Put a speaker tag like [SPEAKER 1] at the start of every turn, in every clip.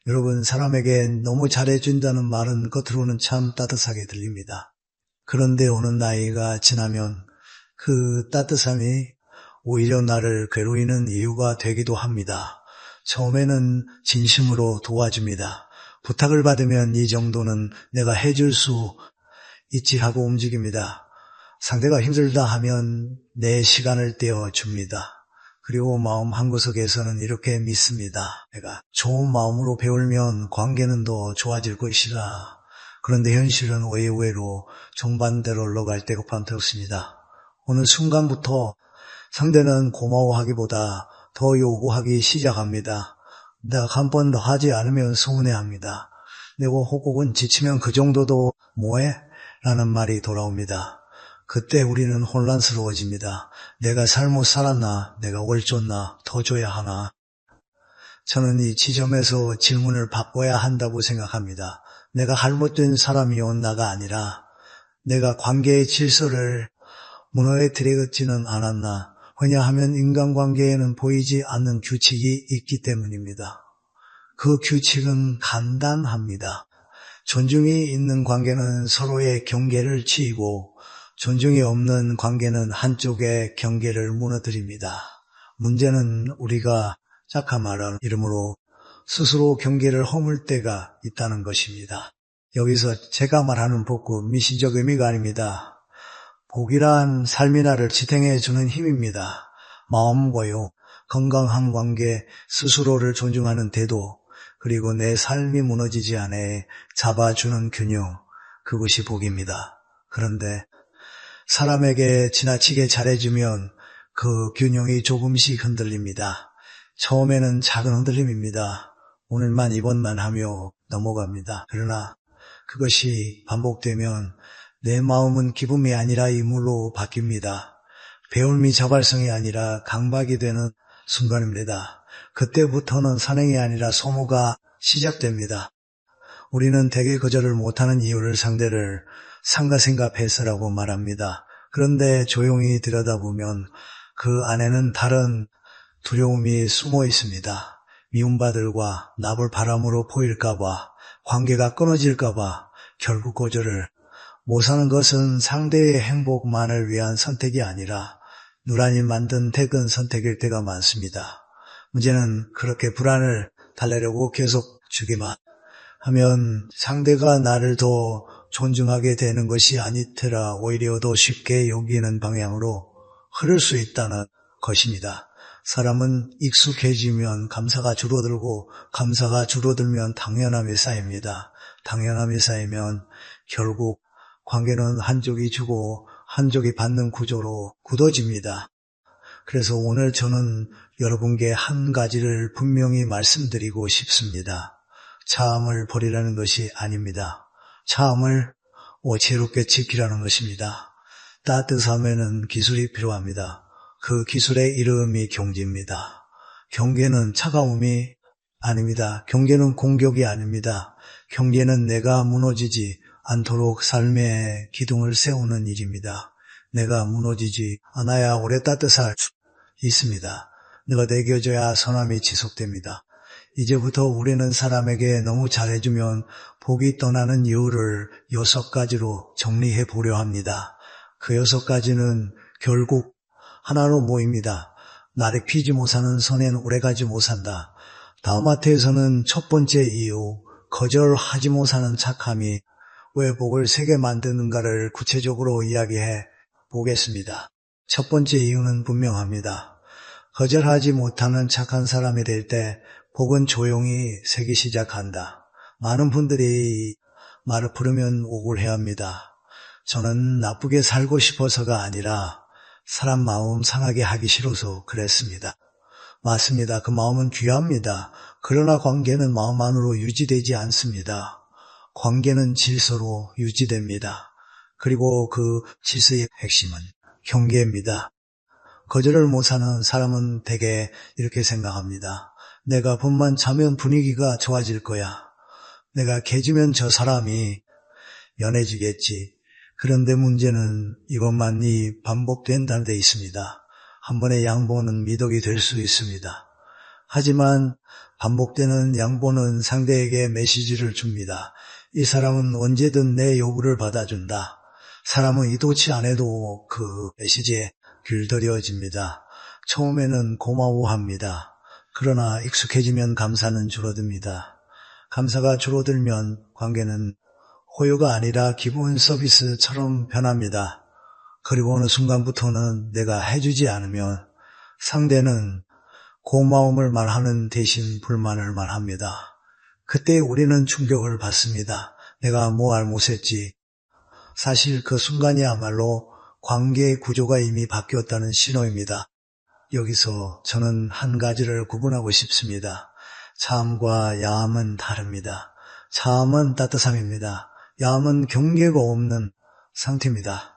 [SPEAKER 1] 여러분, 사람에게 너무 잘해준다는 말은 겉으로는 참 따뜻하게 들립니다. 그런데 어느 나이가 지나면 그 따뜻함이 오히려 나를 괴로이는 이유가 되기도 합니다. 처음에는 진심으로 도와줍니다. 부탁을 받으면 이 정도는 내가 해줄 수 있지 하고 움직입니다. 상대가 힘들다 하면 내 시간을 떼어줍니다. 그리고 마음 한구석에서는 이렇게 믿습니다. 내가 좋은 마음으로 배우면 관계는 더 좋아질 것이다. 그런데 현실은 의외로 정반대로 흘러갈 때가 많습니다. 어느 순간부터 상대는 고마워하기보다 더 요구하기 시작합니다. 내가 한 번 더 하지 않으면 서운해합니다. 내가 혹은 지치면 그 정도도 뭐해? 라는 말이 돌아옵니다. 그때 우리는 혼란스러워집니다. 내가 잘못 살았나? 내가 옳졌나? 더 줘야 하나? 저는 이 지점에서 질문을 바꿔야 한다고 생각합니다. 내가 잘못된 사람이었나가 아니라 내가 관계의 질서를 무너뜨리지는 않았나? 왜냐하면 인간관계에는 보이지 않는 규칙이 있기 때문입니다. 그 규칙은 간단합니다. 존중이 있는 관계는 서로의 경계를 지키고 존중이 없는 관계는 한쪽의 경계를 무너뜨립니다. 문제는 우리가 자카마라는 이름으로 스스로 경계를 허물 때가 있다는 것입니다. 여기서 제가 말하는 복은 미신적 의미가 아닙니다. 복이란 삶이 나를 지탱해 주는 힘입니다. 마음과요, 건강한 관계, 스스로를 존중하는 태도, 그리고 내 삶이 무너지지 않아 잡아주는 균형, 그것이 복입니다. 그런데 사람에게 지나치게 잘해주면 그 균형이 조금씩 흔들립니다. 처음에는 작은 흔들림입니다. 오늘만 이번만 하며 넘어갑니다. 그러나 그것이 반복되면 내 마음은 기쁨이 아니라 이물로 바뀝니다. 배움이 자발성이 아니라 강박이 되는 순간입니다. 그때부터는 선행이 아니라 소모가 시작됩니다. 우리는 대개 거절을 못하는 이유를 상대를 상가생가 패스라고 말합니다. 그런데 조용히 들여다보면 그 안에는 다른 두려움이 숨어 있습니다. 미움받을까, 나볼 바람으로 보일까봐, 관계가 끊어질까봐 결국 거절을 못하는 것은 상대의 행복만을 위한 선택이 아니라 누란이 만든 퇴근 선택일 때가 많습니다. 문제는 그렇게 불안을 달래려고 계속 주기만 하면 상대가 나를 더 존중하게 되는 것이 아니더라 오히려 더 쉽게 여기는 방향으로 흐를 수 있다는 것입니다. 사람은 익숙해지면 감사가 줄어들고 감사가 줄어들면 당연함이 쌓입니다. 당연함이 쌓이면 결국 관계는 한쪽이 주고 한쪽이 받는 구조로 굳어집니다. 그래서 오늘 저는 여러분께 한 가지를 분명히 말씀드리고 싶습니다. 참을 버리라는 것이 아닙니다. 참을 오체롭게 지키라는 것입니다. 따뜻함에는 기술이 필요합니다. 그 기술의 이름이 경계입니다. 경계는 차가움이 아닙니다. 경계는 공격이 아닙니다. 경계는 내가 무너지지 않도록 삶의 기둥을 세우는 일입니다. 내가 무너지지 않아야 오래 따뜻할 수 있습니다. 내가 내겨져야 선함이 지속됩니다. 이제부터 우리는 사람에게 너무 잘해주면 복이 떠나는 이유를 6가지로 정리해 보려 합니다. 그 6가지는 결국 하나로 모입니다. 나를 피지 못하는 선에는 오래가지 못한다. 다음 마태에서는 첫 번째 이유, 거절하지 못하는 착함이 왜 복을 세게 만드는가를 구체적으로 이야기해 보겠습니다. 첫 번째 이유는 분명합니다. 거절하지 못하는 착한 사람이 될 때 복은 조용히 세기 시작한다. 많은 분들이 말을 부르면 억울해합니다. 저는 나쁘게 살고 싶어서가 아니라 사람 마음 상하게 하기 싫어서 그랬습니다. 맞습니다. 그 마음은 귀합니다. 그러나 관계는 마음만으로 유지되지 않습니다. 관계는 질서로 유지됩니다. 그리고 그 질서의 핵심은 경계입니다. 거절을 못하는 사람은 대개 이렇게 생각합니다. 내가 분만 자면 분위기가 좋아질 거야. 내가 개주면 저 사람이 연해지겠지. 그런데 문제는 이것만이 반복된다는 데 있습니다. 한 번의 양보는 미덕이 될 수 있습니다. 하지만 반복되는 양보는 상대에게 메시지를 줍니다. 이 사람은 언제든 내 요구를 받아준다. 사람은 의도치 않아도 그 메시지에 길들여집니다. 처음에는 고마워합니다. 그러나 익숙해지면 감사는 줄어듭니다. 감사가 줄어들면 관계는 호요가 아니라 기본 서비스처럼 변합니다. 그리고 어느 순간부터는 내가 해주지 않으면 상대는 고마움을 말하는 대신 불만을 말합니다. 그때 우리는 충격을 받습니다. 내가 뭐 잘못했지. 사실 그 순간이야말로 관계의 구조가 이미 바뀌었다는 신호입니다. 여기서 저는 한 가지를 구분하고 싶습니다. 참과 야함은 다릅니다. 참은 따뜻함입니다. 야함은 경계가 없는 상태입니다.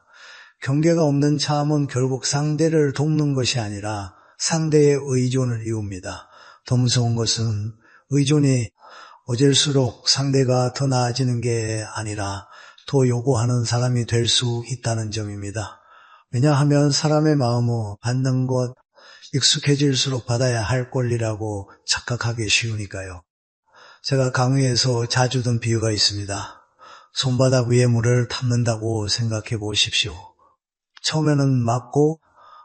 [SPEAKER 1] 경계가 없는 참은 결국 상대를 돕는 것이 아니라 상대의 의존을 이룹니다. 더 무서운 것은 의존이 어질수록 상대가 더 나아지는 게 아니라 더 요구하는 사람이 될 수 있다는 점입니다. 왜냐하면 사람의 마음은 받는 것, 익숙해질수록 받아야 할 권리라고 착각하기 쉬우니까요. 제가 강의에서 자주 든 비유가 있습니다. 손바닥 위에 물을 담는다고 생각해 보십시오. 처음에는 맑고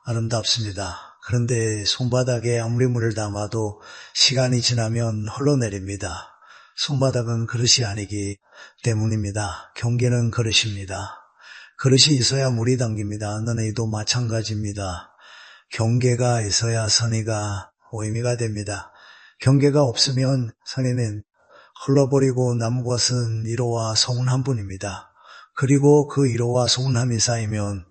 [SPEAKER 1] 아름답습니다. 그런데 손바닥에 아무리 물을 담아도 시간이 지나면 흘러내립니다. 손바닥은 그릇이 아니기 때문입니다. 경계는 그릇입니다. 그릇이 있어야 물이 담깁니다. 너네도 마찬가지입니다. 경계가 있어야 선의가 의미가 됩니다. 경계가 없으면 선의는 흘러버리고 남은 것은 이로와 서운함뿐입니다. 그리고 그 이로와 서운함이 쌓이면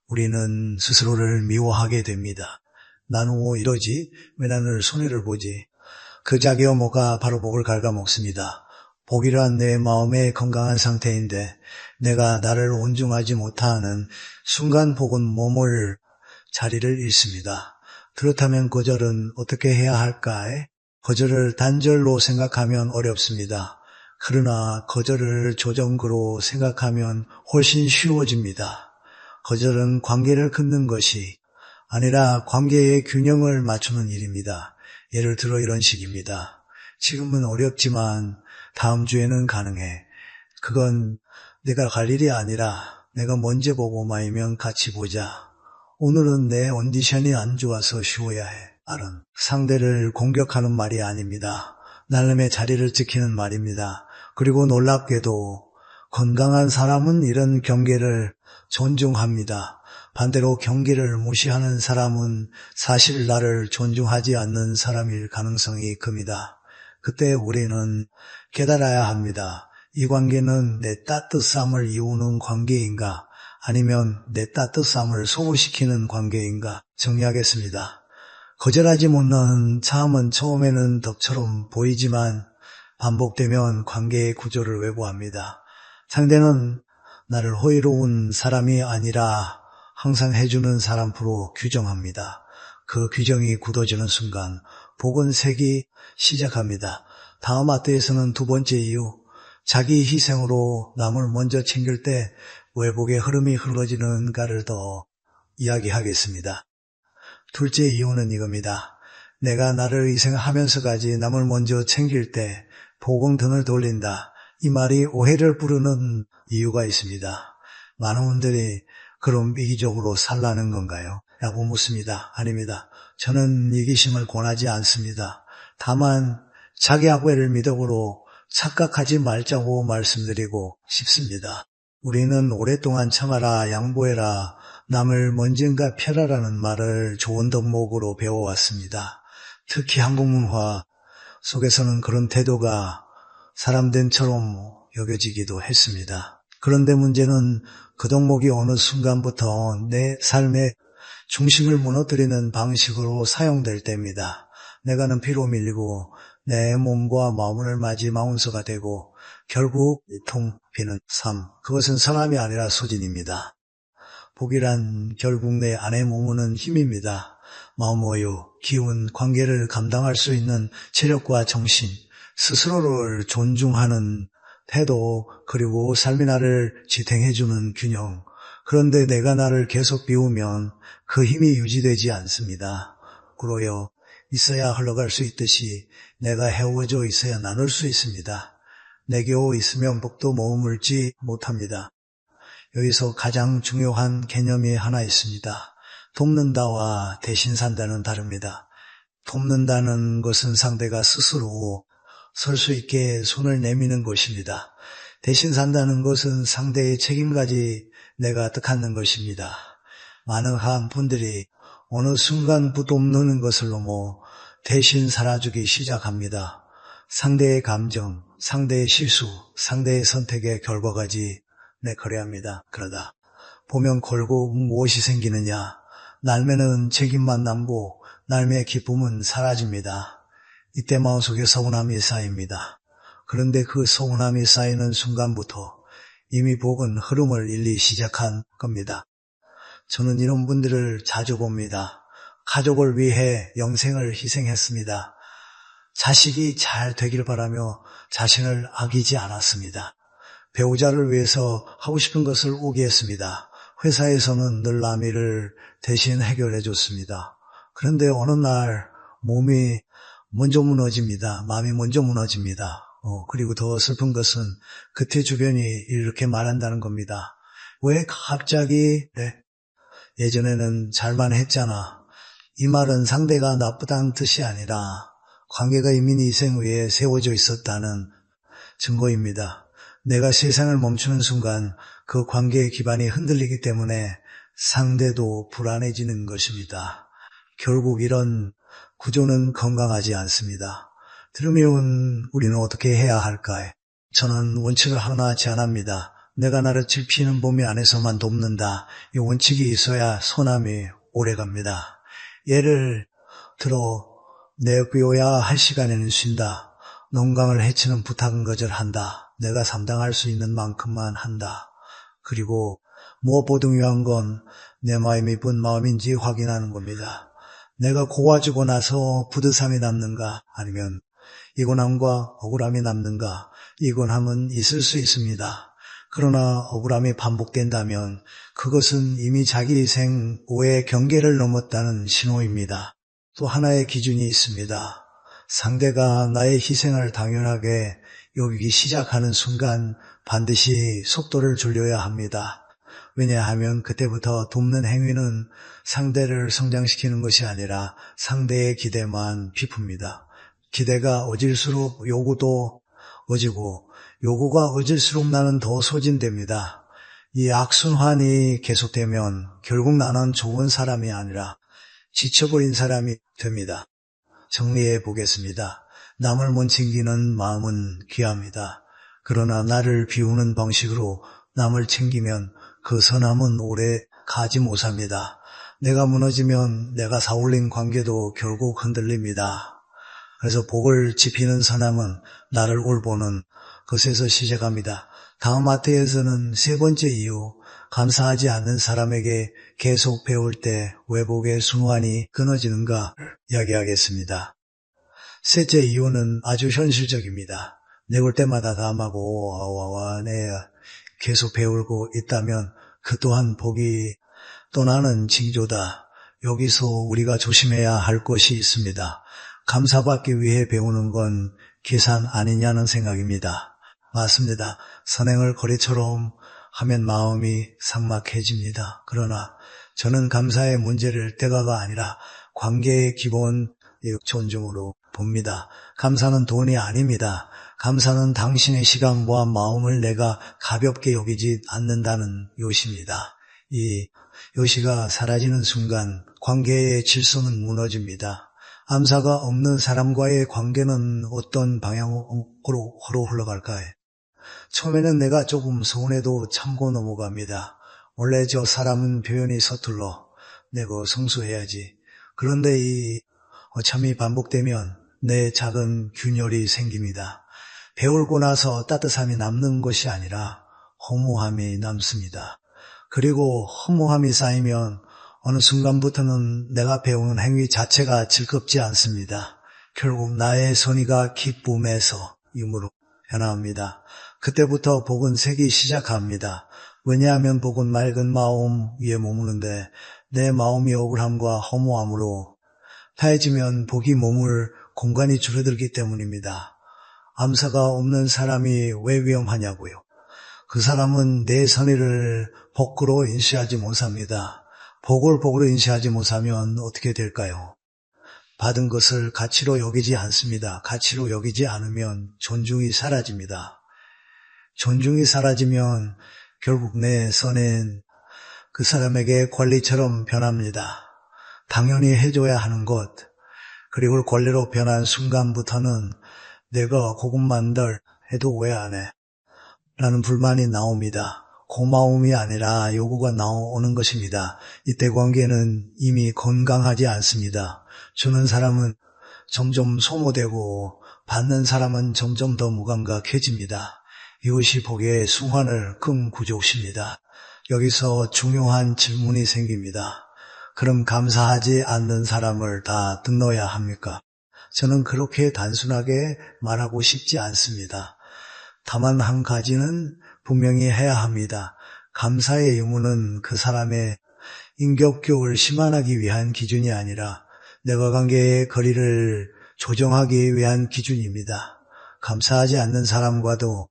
[SPEAKER 1] 우리는 스스로를 미워하게 됩니다. 나는 왜 이러지? 왜 나는 손해를 보지? 그 자기 어머가 바로 복을 갉아먹습니다. 복이란 내 마음의 건강한 상태인데 내가 나를 온중하지 못하는 순간 복은 몸을 자리를 잃습니다. 그렇다면 거절은 어떻게 해야 할까요? 거절을 단절로 생각하면 어렵습니다. 그러나 거절을 조정구로 생각하면 훨씬 쉬워집니다. 거절은 관계를 끊는 것이 아니라 관계의 균형을 맞추는 일입니다. 예를 들어 이런 식입니다. 지금은 어렵지만 다음 주에는 가능해. 그건 내가 갈 일이 아니라 내가 먼저 보고 말이면 같이 보자. 오늘은 내 컨디션이 안 좋아서 쉬어야 해. 말은 상대를 공격하는 말이 아닙니다. 나름의 자리를 지키는 말입니다. 그리고 놀랍게도 건강한 사람은 이런 경계를 존중합니다. 반대로 경계를 무시하는 사람은 사실 나를 존중하지 않는 사람일 가능성이 큽니다. 그때 우리는 깨달아야 합니다. 이 관계는 내 따뜻함을 이루는 관계인가 아니면 내 따뜻함을 소모시키는 관계인가 정리하겠습니다. 거절하지 못하는 참은 처음에는 덕처럼 보이지만 반복되면 관계의 구조를 왜곡합니다. 상대는 나를 호의로운 사람이 아니라 항상 해주는 사람으로 규정합니다. 그 규정이 굳어지는 순간 복은 색이 시작합니다. 다음 아트에서는 두 번째 이유, 자기 희생으로 남을 먼저 챙길 때 왜 복의 흐름이 흘러지는가를 더 이야기하겠습니다. 둘째 이유는 이겁니다. 내가 나를 희생하면서까지 남을 먼저 챙길 때 복은 등을 돌린다. 이 말이 오해를 부르는 이유가 있습니다. 많은 분들이 그럼 이기적으로 살라는 건가요? 라고 묻습니다. 아닙니다. 저는 이기심을 권하지 않습니다. 다만 자기 학외를 미덕으로 착각하지 말자고 말씀드리고 싶습니다. 우리는 오랫동안 참아라, 양보해라, 남을 먼저인가 펴라라는 말을 좋은 덕목으로 배워왔습니다. 특히 한국 문화 속에서는 그런 태도가 사람됨처럼 여겨지기도 했습니다. 그런데 문제는 그 덕목이 어느 순간부터 내 삶의 중심을 무너뜨리는 방식으로 사용될 때입니다. 내가는 피로 밀리고 내 몸과 마음을 맞이 마운서가 되고 결국 통비는 삶, 그것은 선함이 아니라 소진입니다. 복이란 결국 내 안에 머무는 힘입니다. 마음의 기운, 관계를 감당할 수 있는 체력과 정신, 스스로를 존중하는 태도, 그리고 삶이 나를 지탱해주는 균형. 그런데 내가 나를 계속 비우면 그 힘이 유지되지 않습니다. 그러여 있어야 흘러갈 수 있듯이 내가 해오져 있어야 나눌 수 있습니다. 내게오 있으면 복도 머물지 못합니다. 여기서 가장 중요한 개념이 하나 있습니다. 돕는다와 대신 산다는 다릅니다. 돕는다는 것은 상대가 스스로 설 수 있게 손을 내미는 것입니다. 대신 산다는 것은 상대의 책임까지 내가 뜻하는 것입니다. 많은 분들이 어느 순간 돕는 것을 넘어 대신 살아주기 시작합니다. 상대의 감정, 상대의 실수, 상대의 선택의 결과까지 내거래합니다. 그러다 보면 결국 무엇이 생기느냐? 날매는 책임만 남고 날매의 기쁨은 사라집니다. 이때 마음속에 서운함이 쌓입니다. 그런데 그 서운함이 쌓이는 순간부터 이미 복은 흐름을 잃기 시작한 겁니다. 저는 이런 분들을 자주 봅니다. 가족을 위해 영생을 희생했습니다. 자식이 잘 되길 바라며 자신을 아끼지 않았습니다. 배우자를 위해서 하고 싶은 것을 오기했습니다. 회사에서는 늘 남일을 대신 해결해 줬습니다. 그런데 어느 날 몸이 먼저 무너집니다. 마음이 먼저 무너집니다. 그리고 더 슬픈 것은 그때 주변이 이렇게 말한다는 겁니다. 왜 갑자기 예전에는 잘만 했잖아. 이 말은 상대가 나쁘다는 뜻이 아니라 관계가 이미 이생 위에 세워져 있었다는 증거입니다. 내가 세상을 멈추는 순간 그 관계의 기반이 흔들리기 때문에 상대도 불안해지는 것입니다. 결국 이런 구조는 건강하지 않습니다. 들으면 우리는 어떻게 해야 할까요? 저는 원칙을 하나 제안합니다. 내가 나를 지키는 범위 안에서만 돕는다. 이 원칙이 있어야 소남이 오래갑니다. 예를 들어 내어야 할 시간에는 쉰다. 농강을 해치는 부탁은 거절한다. 내가 감당할 수 있는 만큼만 한다. 그리고 무엇보다 중요한 건 내 마음이 분 마음인지 확인하는 겁니다. 내가 고와주고 나서 부드삼이 남는가 아니면 이곤함과 억울함이 남는가. 이곤함은 있을 수 있습니다. 그러나 억울함이 반복된다면 그것은 이미 자기 희생 오의 경계를 넘었다는 신호입니다. 또 하나의 기준이 있습니다. 상대가 나의 희생을 당연하게 여기기 시작하는 순간 반드시 속도를 줄여야 합니다. 왜냐하면 그때부터 돕는 행위는 상대를 성장시키는 것이 아니라 상대의 기대만 비풉니다. 기대가 어질수록 요구도 어지고 요구가 어질수록 나는 더 소진됩니다. 이 악순환이 계속되면 결국 나는 좋은 사람이 아니라 지쳐버린 사람이 됩니다. 정리해 보겠습니다. 남을 못 챙기는 마음은 귀합니다. 그러나 나를 비우는 방식으로 남을 챙기면 그 선함은 오래 가지 못합니다. 내가 무너지면 내가 사올린 관계도 결국 흔들립니다. 그래서 복을 지피는 선함은 나를 올보는 것에서 시작합니다. 다음 마태에서는 세 번째 이유, 감사하지 않는 사람에게 계속 배울 때 왜 복의 순환이 끊어지는가 이야기하겠습니다. 셋째 이유는 아주 현실적입니다. 내올 때마다 담하고 계속 배우고 있다면 그 또한 복이 떠나는 징조다. 여기서 우리가 조심해야 할 것이 있습니다. 감사받기 위해 배우는 건 계산 아니냐는 생각입니다. 맞습니다. 선행을 거래처럼 하면 마음이 삭막해집니다. 그러나 저는 감사의 문제를 때가가 아니라 관계의 기본 존중으로 봅니다. 감사는 돈이 아닙니다. 감사는 당신의 시간과 마음을 내가 가볍게 여기지 않는다는 요시입니다. 이 요시가 사라지는 순간 관계의 질서는 무너집니다. 감사가 없는 사람과의 관계는 어떤 방향으로 흘러갈까요? 처음에는 내가 조금 서운해도 참고 넘어갑니다. 원래 저 사람은 표현이 서툴러 내가 성수해야지. 그런데 이 어참이 반복되면 내 작은 균열이 생깁니다. 배우고 나서 따뜻함이 남는 것이 아니라 허무함이 남습니다. 그리고 허무함이 쌓이면 어느 순간부터는 내가 배우는 행위 자체가 즐겁지 않습니다. 결국 나의 선의가 기쁨에서 힘으로 변화합니다. 그때부터 복은 새기 시작합니다. 왜냐하면 복은 맑은 마음 위에 머무는데 내 마음이 억울함과 허무함으로 타해지면 복이 머물 공간이 줄어들기 때문입니다. 감사가 없는 사람이 왜 위험하냐고요. 그 사람은 내 선의를 복으로 인식하지 못합니다. 복을 복으로 인식하지 못하면 어떻게 될까요? 받은 것을 가치로 여기지 않습니다. 가치로 여기지 않으면 존중이 사라집니다. 존중이 사라지면 결국 내 선은 그 사람에게 권리처럼 변합니다. 당연히 해줘야 하는 것, 그리고 권리로 변한 순간부터는 내가 그것만들 해도 왜 안 해? 라는 불만이 나옵니다. 고마움이 아니라 요구가 나오는 것입니다. 이때 관계는 이미 건강하지 않습니다. 주는 사람은 점점 소모되고 받는 사람은 점점 더 무감각해집니다. 이것이 복의 순환을 끈 구조입니다. 여기서 중요한 질문이 생깁니다. 그럼 감사하지 않는 사람을 다 등록해야 합니까? 저는 그렇게 단순하게 말하고 싶지 않습니다. 다만 한 가지는 분명히 해야 합니다. 감사의 의무는 그 사람의 인격교를 심한하기 위한 기준이 아니라 내가 관계의 거리를 조정하기 위한 기준입니다. 감사하지 않는 사람과도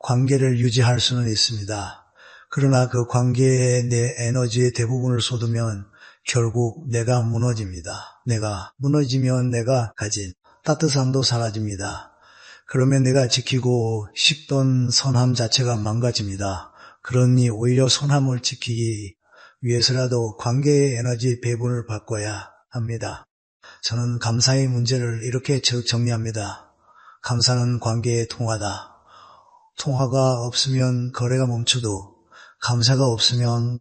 [SPEAKER 1] 관계를 유지할 수는 있습니다. 그러나 그 관계에 내 에너지의 대부분을 쏟으면 결국 내가 무너집니다. 내가 무너지면 내가 가진 따뜻함도 사라집니다. 그러면 내가 지키고 싶던 선함 자체가 망가집니다. 그러니 오히려 선함을 지키기 위해서라도 관계의 에너지 배분을 바꿔야 합니다. 저는 감사의 문제를 이렇게 정리합니다. 감사는 관계의 통화다. 통화가 없으면 거래가 멈춰도 감사가 없으면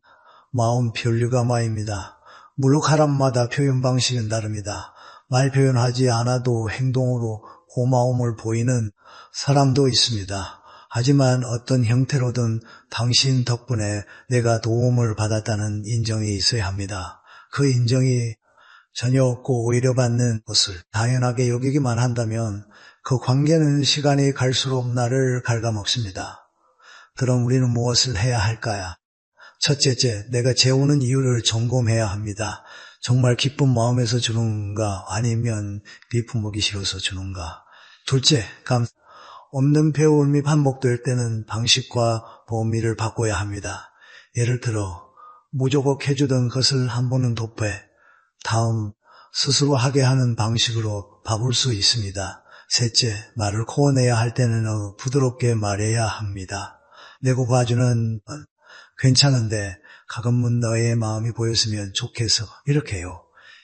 [SPEAKER 1] 마음 편류가 마입니다. 물론 사람마다 표현 방식은 다릅니다. 말 표현하지 않아도 행동으로 고마움을 보이는 사람도 있습니다. 하지만 어떤 형태로든 당신 덕분에 내가 도움을 받았다는 인정이 있어야 합니다. 그 인정이 전혀 없고 오히려 받는 것을 당연하게 여기기만 한다면 그 관계는 시간이 갈수록 나를 갉아먹습니다. 그럼 우리는 무엇을 해야 할까요? 첫째째, 내가 재우는 이유를 점검해야 합니다. 정말 기쁜 마음에서 주는가 아니면 비품먹기 싫어서 주는가. 둘째, 없는 배움이 반복될 때는 방식과 범위를 바꿔야 합니다. 예를 들어 무조건 해주던 것을 한 번은 도배, 다음 스스로 하게 하는 방식으로 바꿀 수 있습니다. 셋째, 말을 코어내야 할 때는 부드럽게 말해야 합니다. 내고 봐주는 괜찮은데 가끔은 너의 마음이 보였으면 좋겠어. 이렇게 해요.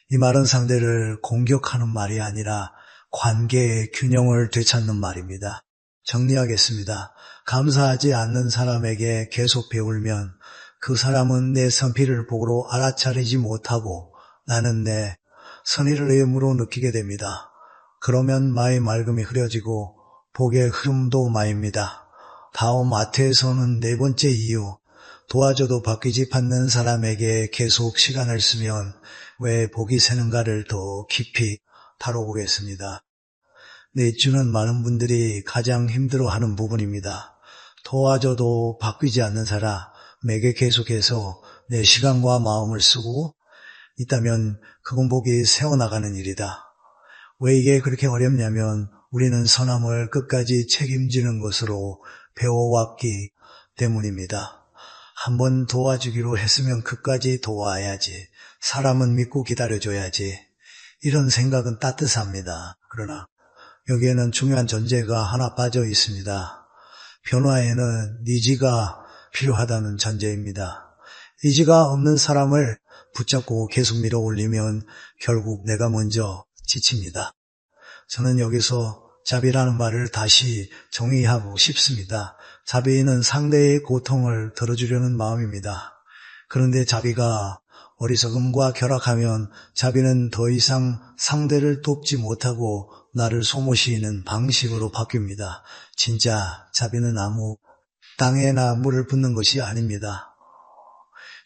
[SPEAKER 1] 이 말은 상대를 공격하는 말이 아니라 관계의 균형을 되찾는 말입니다. 정리하겠습니다. 감사하지 않는 사람에게 계속 배울면 그 사람은 내 선피를 복으로 알아차리지 못하고 나는 내 선의를 의무로 느끼게 됩니다. 그러면 마의 맑음이 흐려지고 복의 흐름도 마입니다. 다음 마태에서는 네 번째 이유, 도와줘도 바뀌지 않는 사람에게 계속 시간을 쓰면 왜 복이 새는가를 더 깊이 다뤄보겠습니다. 내주는 많은 분들이 가장 힘들어하는 부분입니다. 도와줘도 바뀌지 않는 사람에게 계속해서 내 시간과 마음을 쓰고 있다면 그건 복이 새어나가는 일이다. 왜 이게 그렇게 어렵냐면 우리는 선함을 끝까지 책임지는 것으로 배워왔기 때문입니다. 한번 도와주기로 했으면 끝까지 도와야지. 사람은 믿고 기다려줘야지. 이런 생각은 따뜻합니다. 그러나 여기에는 중요한 전제가 하나 빠져 있습니다. 변화에는 니즈가 필요하다는 전제입니다. 니즈가 없는 사람을 붙잡고 계속 밀어 올리면 결국 내가 먼저 지칩니다. 저는 여기서 자비라는 말을 다시 정의하고 싶습니다. 자비는 상대의 고통을 덜어주려는 마음입니다. 그런데 자비가 어리석음과 결합하면 자비는 더 이상 상대를 돕지 못하고 나를 소모시키는 방식으로 바뀝니다. 진짜 자비는 아무 땅에나 물을 붓는 것이 아닙니다.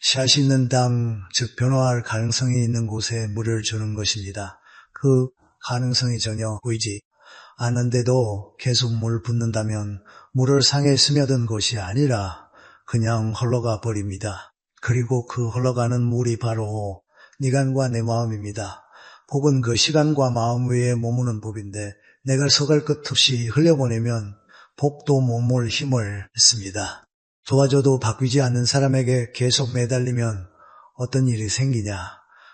[SPEAKER 1] 씨앗이 있는 땅, 즉 변화할 가능성이 있는 곳에 물을 주는 것입니다. 그 가능성이 전혀 보이지 않는데도 계속 물 붓는다면 물을 상에 스며든 것이 아니라 그냥 흘러가 버립니다. 그리고 그 흘러가는 물이 바로 네간과 내 마음입니다. 복은 그 시간과 마음 위에 머무는 법인데 내가 서갈 것 없이 흘려보내면 복도 못 몰 힘을 씁니다. 도와줘도 바뀌지 않는 사람에게 계속 매달리면 어떤 일이 생기냐.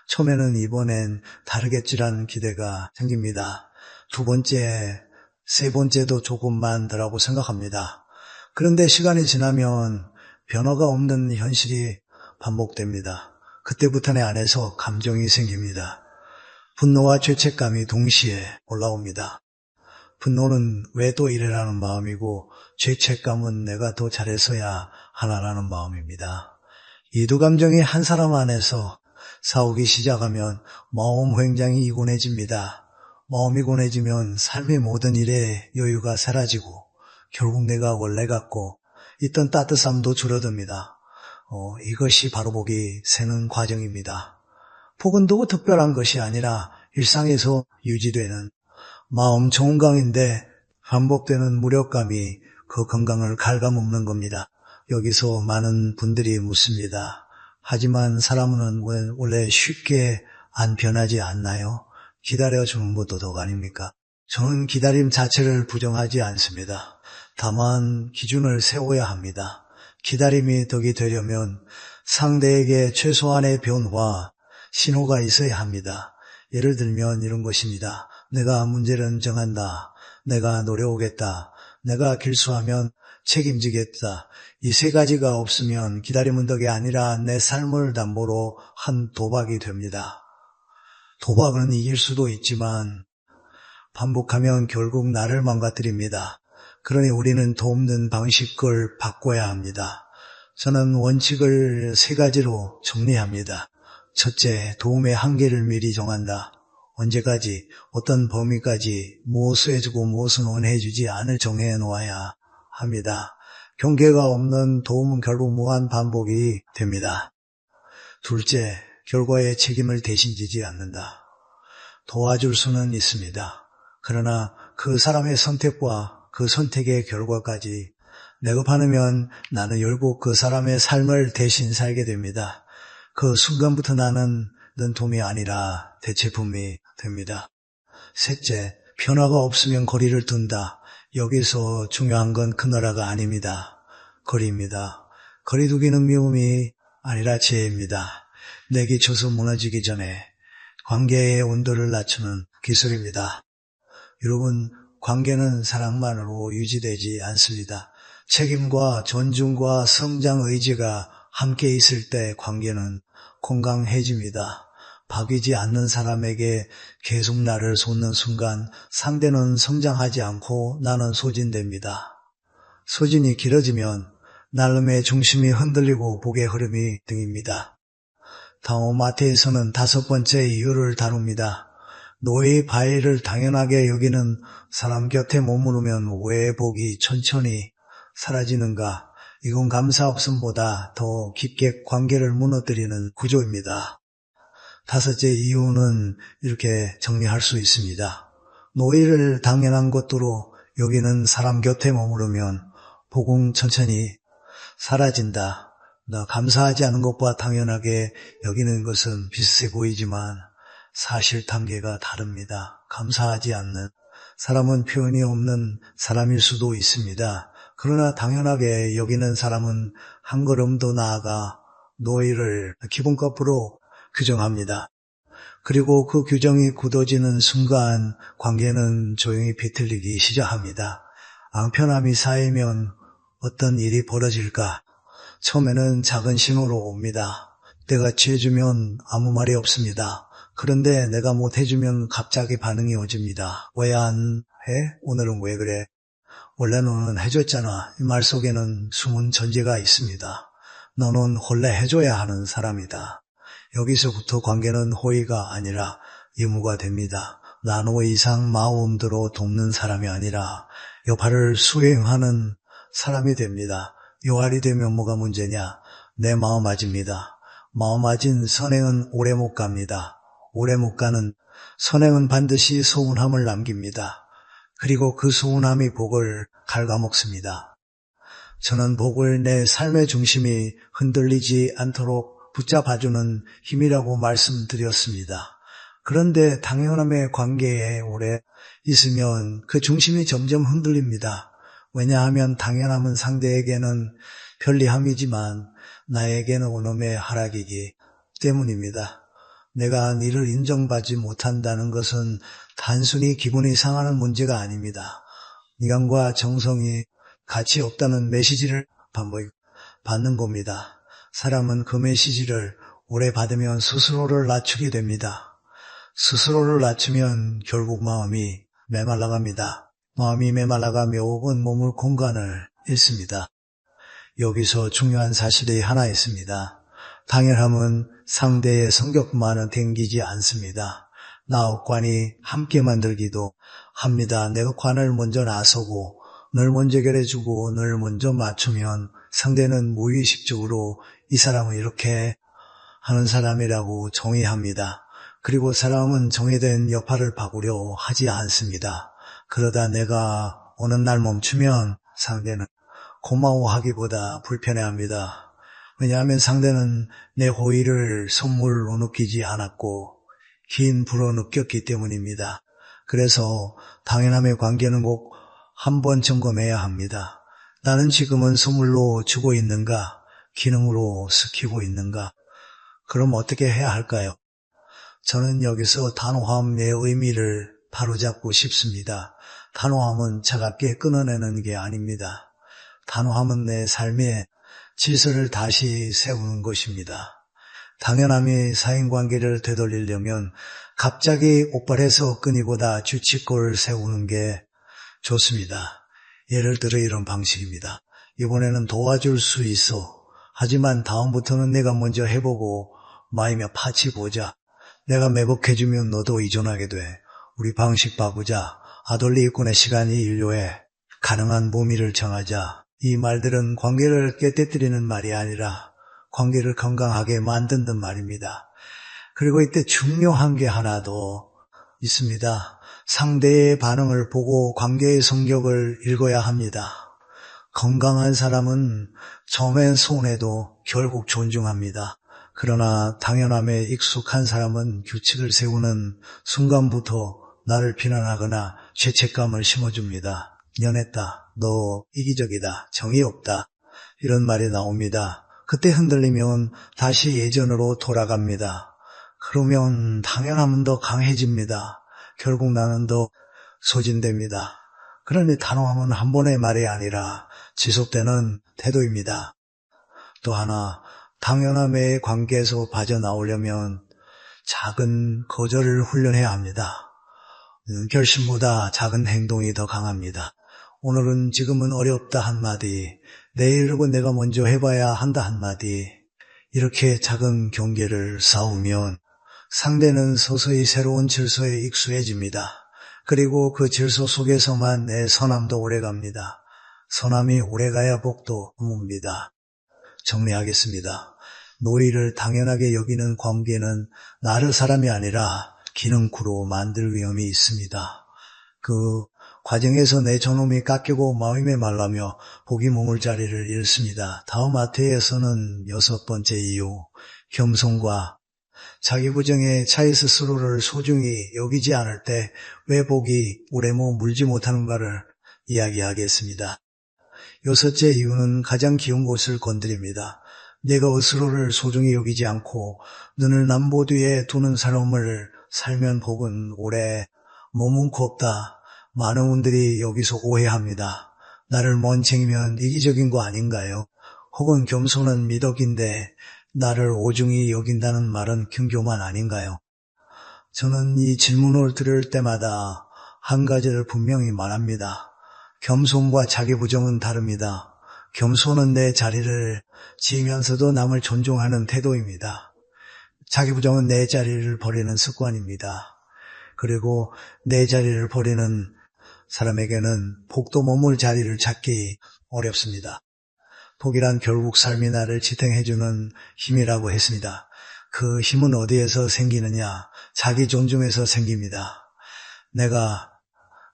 [SPEAKER 1] 처음에는 이번엔 다르겠지라는 기대가 생깁니다. 두 번째, 세 번째도 조금만 더라고 생각합니다. 그런데 시간이 지나면 변화가 없는 현실이 반복됩니다. 그때부터 내 안에서 감정이 생깁니다. 분노와 죄책감이 동시에 올라옵니다. 분노는 왜 또 이래라는 마음이고 죄책감은 내가 더 잘해서야 하나라는 마음입니다. 이 두 감정이 한 사람 안에서 싸우기 시작하면 마음 굉장히 이곤해집니다. 마음이 고뇌지면 삶의 모든 일에 여유가 사라지고 결국 내가 원래 갖고 있던 따뜻함도 줄어듭니다. 이것이 바로 복이 새는 과정입니다. 복은 누구 특별한 것이 아니라 일상에서 유지되는 마음 건강인데 반복되는 무력감이 그 건강을 갉아먹는 겁니다. 여기서 많은 분들이 묻습니다. 하지만 사람은 원래 쉽게 안 변하지 않나요? 기다려주는 것도 덕 아닙니까? 저는 기다림 자체를 부정하지 않습니다. 다만 기준을 세워야 합니다. 기다림이 덕이 되려면 상대에게 최소한의 변화, 신호가 있어야 합니다. 예를 들면 이런 것입니다. 내가 문제를 정한다. 내가 노려오겠다. 내가 길수하면 책임지겠다. 이 세 가지가 없으면 기다림은 덕이 아니라 내 삶을 담보로 한 도박이 됩니다. 도박은 이길 수도 있지만 반복하면 결국 나를 망가뜨립니다. 그러니 우리는 돕는 방식을 바꿔야 합니다. 저는 원칙을 세 가지로 정리합니다. 첫째, 도움의 한계를 미리 정한다. 언제까지, 어떤 범위까지 무엇을 해주고 무엇은 원해주지 않을 정해놓아야 합니다. 경계가 없는 도움은 결국 무한 반복이 됩니다. 둘째, 결과의 책임을 대신 지지 않는다. 도와줄 수는 있습니다. 그러나 그 사람의 선택과 그 선택의 결과까지 내가 나는 결국 그 사람의 삶을 대신 살게 됩니다. 그 순간부터 나는 넌 도움이 아니라 대체품이 됩니다. 셋째, 변화가 없으면 거리를 둔다. 여기서 중요한 건 그 나라가 아닙니다. 거리입니다. 거리 두기는 미움이 아니라 지혜입니다. 내기 쳐서 무너지기 전에 관계의 온도를 낮추는 기술입니다. 여러분, 관계는 사랑만으로 유지되지 않습니다. 책임과 존중과 성장 의지가 함께 있을 때 관계는 건강해집니다. 바뀌지 않는 사람에게 계속 나를 쏟는 순간 상대는 성장하지 않고 나는 소진됩니다. 소진이 길어지면 나름의 중심이 흔들리고 복의 흐름이 등입니다. 다음 마태에서는 5번째 이유를 다룹니다. 노예의 바위를 당연하게 여기는 사람 곁에 머무르면 왜 복이 천천히 사라지는가? 이건 감사 없음보다 더 깊게 관계를 무너뜨리는 구조입니다. 5째 이유는 이렇게 정리할 수 있습니다. 노예를 당연한 것으로 여기는 사람 곁에 머무르면 복은 천천히 사라진다. 감사하지 않은 것과 당연하게 여기는 것은 비슷해 보이지만 사실 단계가 다릅니다. 감사하지 않는 사람은 표현이 없는 사람일 수도 있습니다. 그러나 당연하게 여기는 사람은 한 걸음 더 나아가 노예를 기본값으로 규정합니다. 그리고 그 규정이 굳어지는 순간 관계는 조용히 비틀리기 시작합니다. 앙편함이 쌓이면 어떤 일이 벌어질까? 처음에는 작은 신호로 옵니다. 내가 취해주면 아무 말이 없습니다. 그런데 내가 못해주면 갑자기 반응이 오집니다. 왜 안 해? 오늘은 왜 그래? 원래 너는 해줬잖아. 이 말 속에는 숨은 전제가 있습니다. 너는 원래 해줘야 하는 사람이다. 여기서부터 관계는 호의가 아니라 의무가 됩니다. 나노 이상 마음대로 돕는 사람이 아니라 역할을 수행하는 사람이 됩니다. 요할이 되면 뭐가 문제냐? 내 마음아지입니다. 마음아진 선행은 오래 못 갑니다. 오래 못 가는 선행은 반드시 서운함을 남깁니다. 그리고 그 서운함이 복을 갉아먹습니다. 저는 복을 내 삶의 중심이 흔들리지 않도록 붙잡아주는 힘이라고 말씀드렸습니다. 그런데 당연함의 관계에 오래 있으면 그 중심이 점점 흔들립니다. 왜냐하면 당연함은 상대에게는 편리함이지만 나에게는 원엄의 하락이기 때문입니다. 내가 니를 인정받지 못한다는 것은 단순히 기분이 상하는 문제가 아닙니다. 인간과 정성이 가치 없다는 메시지를 반복 받는 겁니다. 사람은 그 메시지를 오래 받으면 스스로를 낮추게 됩니다. 스스로를 낮추면 결국 마음이 메말라갑니다. 마음이 메말라가며 혹은 머물 공간을 잃습니다. 여기서 중요한 사실이 하나 있습니다. 당연함은 상대의 성격만은 땡기지 않습니다. 나와 관이 함께 만들기도 합니다. 내가 관을 먼저 나서고 늘 먼저 결해주고 늘 먼저 맞추면 상대는 무의식적으로 이 사람은 이렇게 하는 사람이라고 정의합니다. 그리고 사람은 정해된 역할을 바꾸려 하지 않습니다. 그러다 내가 어느 날 멈추면 상대는 고마워하기보다 불편해합니다. 왜냐하면 상대는 내 호의를 선물로 느끼지 않았고 긴 불로 느꼈기 때문입니다. 그래서 당연함의 관계는 꼭 한 번 점검해야 합니다. 나는 지금은 선물로 주고 있는가? 기능으로 스키고 있는가? 그럼 어떻게 해야 할까요? 저는 여기서 단호함의 의미를 바로잡고 싶습니다. 단호함은 차갑게 끊어내는 게 아닙니다. 단호함은 내 삶의 질서를 다시 세우는 것입니다. 당연함이 사인관계를 되돌리려면 갑자기 옥발해서 끊이보다 규칙을 세우는 게 좋습니다. 예를 들어 이런 방식입니다. 이번에는 도와줄 수 있어. 하지만 다음부터는 내가 먼저 해보고 마이며 파치 보자. 내가 매복해주면 너도 의존하게 돼. 우리 방식 바꾸자. 아돌리 일꾼의 시간이 인류에 가능한 범위를 정하자. 이 말들은 관계를 깨뜨리는 말이 아니라 관계를 건강하게 만든단 말입니다. 그리고 이때 중요한 게 하나 더 있습니다. 상대의 반응을 보고 관계의 성격을 읽어야 합니다. 건강한 사람은 처음엔 서운해도 결국 존중합니다. 그러나 당연함에 익숙한 사람은 규칙을 세우는 순간부터 나를 비난하거나 죄책감을 심어줍니다. 연했다. 너 이기적이다. 정이 없다. 이런 말이 나옵니다. 그때 흔들리면 다시 예전으로 돌아갑니다. 그러면 당연함은 더 강해집니다. 결국 나는 더 소진됩니다. 그러니 단호함은 한 번의 말이 아니라 지속되는 태도입니다. 또 하나, 당연함의 관계에서 빠져나오려면 작은 거절을 훈련해야 합니다. 결심보다 작은 행동이 더 강합니다. 오늘은 지금은 어렵다 한마디, 내일은 내가 먼저 해봐야 한다 한마디, 이렇게 작은 경계를 쌓으면 상대는 서서히 새로운 질서에 익숙해집니다. 그리고 그 질서 속에서만 내 선함도 오래갑니다. 선함이 오래가야 복도 옵니다. 정리하겠습니다. 노의를 당연하게 여기는 관계는 나를 사람이 아니라 기능구로 만들 위험이 있습니다. 그 과정에서 내 존엄이 깎이고 마음이 말라며 복이 머물 자리를 잃습니다. 다음 마태에서는 6번째 이유, 겸손과 자기 부정의 차이 스스로를 소중히 여기지 않을 때 왜 복이 오래 물지 못하는가를 이야기하겠습니다. 6째 이유는 가장 귀여운 곳을 건드립니다. 내가 스스로를 소중히 여기지 않고 눈을 남보 뒤에 두는 삶을 살면 복은 오래 머문고 없다. 많은 분들이 여기서 오해합니다. 나를 먼챙이면 이기적인 거 아닌가요? 혹은 겸손은 미덕인데 나를 오중히 여긴다는 말은 경교만 아닌가요? 저는 이 질문을 들을 때마다 한 가지를 분명히 말합니다. 겸손과 자기 부정은 다릅니다. 겸손은 내 자리를 지으면서도 남을 존중하는 태도입니다. 자기 부정은 내 자리를 버리는 습관입니다. 그리고 내 자리를 버리는 사람에게는 복도 머물 자리를 찾기 어렵습니다. 복이란 결국 삶이 나를 지탱해주는 힘이라고 했습니다. 그 힘은 어디에서 생기느냐? 자기 존중에서 생깁니다. 내가